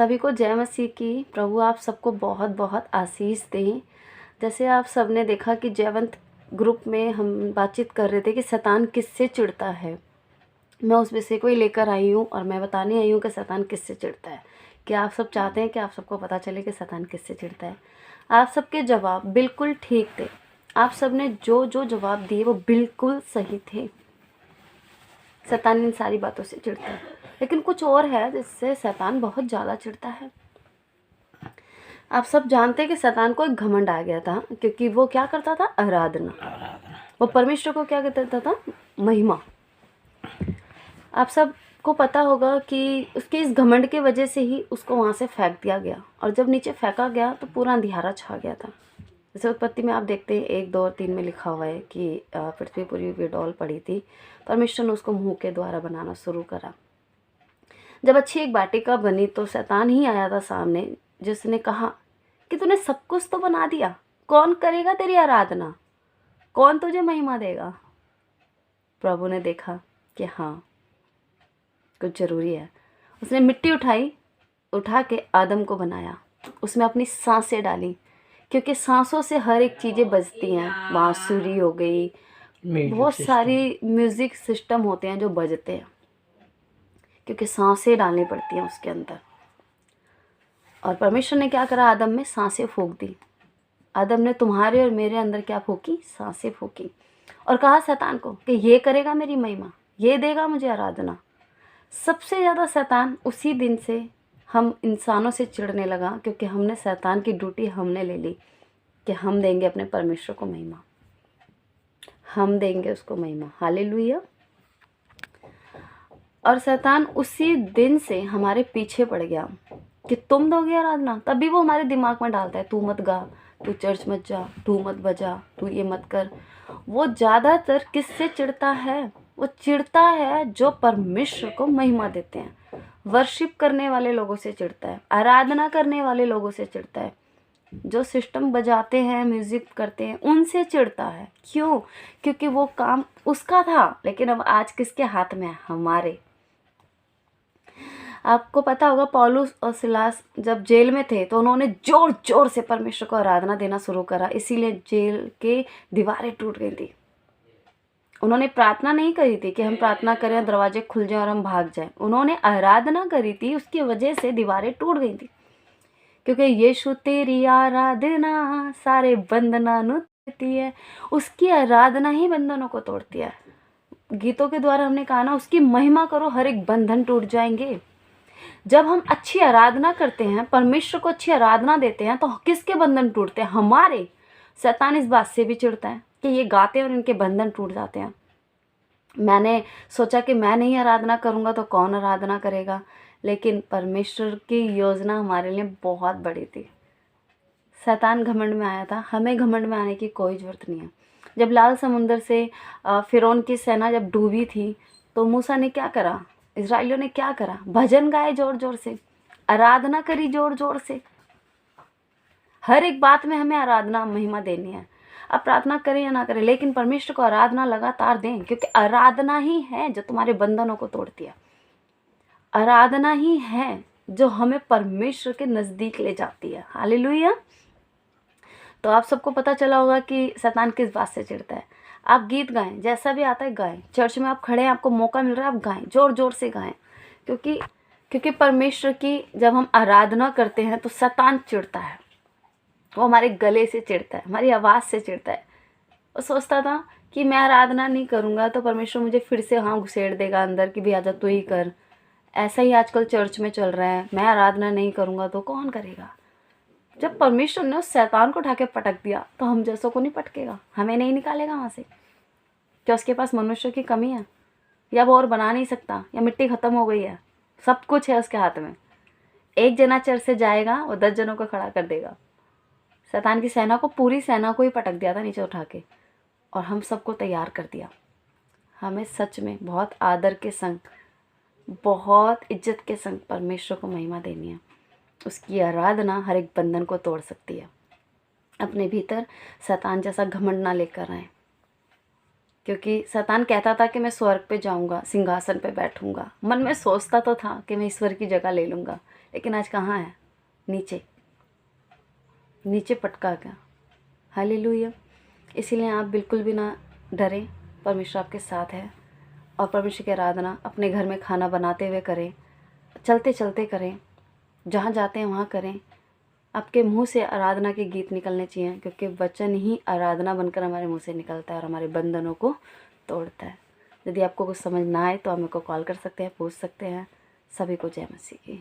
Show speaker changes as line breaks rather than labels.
सभी को जय मसीह की। प्रभु आप सबको बहुत बहुत आशीष दें। जैसे आप सबने देखा कि जयवंत ग्रुप में हम बातचीत कर रहे थे कि शैतान किससे चिढ़ता है। मैं उस विषय को ही लेकर आई हूँ और मैं बताने आई हूँ कि शैतान किससे चिढ़ता है। क्या आप सब चाहते हैं कि आप सबको पता चले कि शैतान किससे चिढ़ता है? आप सबके जवाब बिल्कुल ठीक थे। आप सब ने जो जो जवाब दिए वो बिल्कुल सही थे। शैतान इन सारी बातों से चिढ़ता है, लेकिन कुछ और है जिससे शैतान बहुत ज़्यादा चिढ़ता है। आप सब जानते हैं कि शैतान को एक घमंड आ गया था, क्योंकि वो क्या करता था? आराधना। वो परमेश्वर को क्या कहता था? महिमा। आप सब को पता होगा कि उसके इस घमंड के वजह से ही उसको वहाँ से फेंक दिया गया, और जब नीचे फेंका गया तो पूरा अंधियारा छा गया था। जैसे उत्पत्ति में आप देखते हैं 1, 2 और 3 में लिखा हुआ है कि पृथ्वी पूरी बेडौल पड़ी थी। परमेश्वर ने उसको मुंह के द्वारा बनाना शुरू करा। जब अच्छी एक वाटिका बनी तो शैतान ही आया था सामने, जिसने कहा कि तूने सब कुछ तो बना दिया, कौन करेगा तेरी आराधना, कौन तुझे महिमा देगा? प्रभु ने देखा कि हाँ, कुछ ज़रूरी है। उसने मिट्टी उठा के आदम को बनाया। उसमें अपनी सांसें डाली, क्योंकि सांसों से हर एक चीज़ें बजती हैं। बांसुरी हो गई, बहुत सारी म्यूज़िक सिस्टम होते हैं जो बजते हैं, क्योंकि सांसें डालनी पड़ती हैं उसके अंदर। और परमेश्वर ने क्या करा? आदम में सांसें फूंक दी। आदम ने तुम्हारे और मेरे अंदर क्या फूंकी? सांसें फूंकी। और कहा शैतान को कि ये करेगा मेरी महिमा, ये देगा मुझे आराधना। सबसे ज़्यादा शैतान उसी दिन से हम इंसानों से चिढ़ने लगा, क्योंकि हमने शैतान की ड्यूटी हमने ले ली कि हम देंगे अपने परमेश्वर को महिमा, हम देंगे उसको महिमा। हालेलुया। और शैतान उसी दिन से हमारे पीछे पड़ गया कि तुम दोगे आराधना। तभी वो हमारे दिमाग में डालता है, तू मत गा, तू चर्च मत जा, तू मत बजा, तू ये मत कर। वो ज़्यादातर किससे चिढ़ता है? वो चिढ़ता है जो परमेश्वर को महिमा देते हैं, वर्शिप करने वाले लोगों से चिढ़ता है, आराधना करने वाले लोगों से चिढ़ता है, जो सिस्टम बजाते हैं, म्यूज़िक करते हैं, उनसे चिढ़ता है। क्यों? क्योंकि वो काम उसका था, लेकिन अब आज किसके हाथ में है? हमारे। आपको पता होगा पौलुस और सिलास जब जेल में थे तो उन्होंने जोर जोर से परमेश्वर को आराधना देना शुरू करा, इसीलिए जेल के दीवारें टूट गई थी। उन्होंने प्रार्थना नहीं करी थी कि हम प्रार्थना करें, दरवाजे खुल जाएं और हम भाग जाएं। उन्होंने आराधना करी थी, उसकी वजह से दीवारें टूट गई थी। क्योंकि यीशु तेरी आराधना सारे बंधना देती है। उसकी आराधना ही बंधनों को तोड़ती है। गीतों के द्वारा हमने कहा ना, उसकी महिमा करो, हर एक बंधन टूट जाएंगे। जब हम अच्छी आराधना करते हैं, परमेश्वर को अच्छी आराधना देते हैं, तो किसके बंधन टूटते हैं? हमारे। शैतान इस बात से भी चिढ़ता है कि ये गाते हैं और इनके बंधन टूट जाते हैं। मैंने सोचा कि मैं नहीं आराधना करूँगा तो कौन आराधना करेगा, लेकिन परमेश्वर की योजना हमारे लिए बहुत बड़ी थी। शैतान घमंड में आया था, हमें घमंड में आने की कोई ज़रूरत नहीं है। जब लाल समुंदर से फिरौन की सेना जब डूबी थी तो मूसा ने क्या करा? इज़राइलियों ने क्या करा? भजन गाए जोर जोर से, आराधना करी जोर जोर से। हर एक बात में हमें आराधना महिमा देनी है। अब प्रार्थना करें या ना करें, लेकिन परमेश्वर को आराधना लगातार दें, क्योंकि आराधना ही है जो तुम्हारे बंधनों को तोड़ती है। आराधना ही है जो हमें परमेश्वर के नज़दीक ले जाती है। हालेलुया। तो आप सबको पता चला होगा कि शैतान किस बात से चिढ़ता है। आप गीत गाएं, जैसा भी आता है गाएं। चर्च में आप खड़े हैं, आपको मौका मिल रहा है, आप गाएं, जोर जोर से गाएं। क्योंकि परमेश्वर की जब हम आराधना करते हैं तो शैतान चिढ़ता है। वो हमारे गले से चिढ़ता है, हमारी आवाज़ से चिढ़ता है। वो सोचता था कि मैं आराधना नहीं करूँगा तो परमेश्वर मुझे फिर से घुसेड़ देगा अंदर कि भी आजा तू ही कर। ऐसा ही आजकल चर्च में चल रहा है, मैं आराधना नहीं करूँगा तो कौन करेगा? जब परमेश्वर ने उस शैतान को उठा के पटक दिया तो हम जैसों को नहीं पटकेगा, हमें नहीं निकालेगा वहाँ से। क्या उसके पास मनुष्य की कमी है? या वो और बना नहीं सकता? या मिट्टी ख़त्म हो गई है? सब कुछ है उसके हाथ में। एक जना चर्च से जाएगा, वो 10 जनों को खड़ा कर देगा। शैतान की सेना को, पूरी सेना को ही पटक दिया था नीचे उठा के, और हम सबको तैयार कर दिया। हमें सच में बहुत आदर के संग, बहुत इज्जत के संग परमेश्वर को महिमा देनी है। उसकी आराधना हर एक बंधन को तोड़ सकती है। अपने भीतर शैतान जैसा घमंड ना लेकर आए, क्योंकि शैतान कहता था कि मैं स्वर्ग पे जाऊंगा, सिंहासन पे बैठूंगा। मन में सोचता तो था कि मैं ईश्वर की जगह ले लूँगा, लेकिन आज कहाँ है? नीचे नीचे पटका गया। हालेलुया। इसीलिए आप बिल्कुल भी ना डरें, परमेश्वर आपके साथ है। और परमेश्वर की आराधना अपने घर में खाना बनाते हुए करें, चलते चलते करें, जहाँ जाते हैं वहाँ करें। आपके मुंह से आराधना के गीत निकलने चाहिए, क्योंकि वचन ही आराधना बनकर हमारे मुंह से निकलता है और हमारे बंधनों को तोड़ता है। यदि आपको कुछ समझ ना आए तो आप मेरे को कॉल कर सकते हैं, पूछ सकते हैं। सभी को जय मसीह की।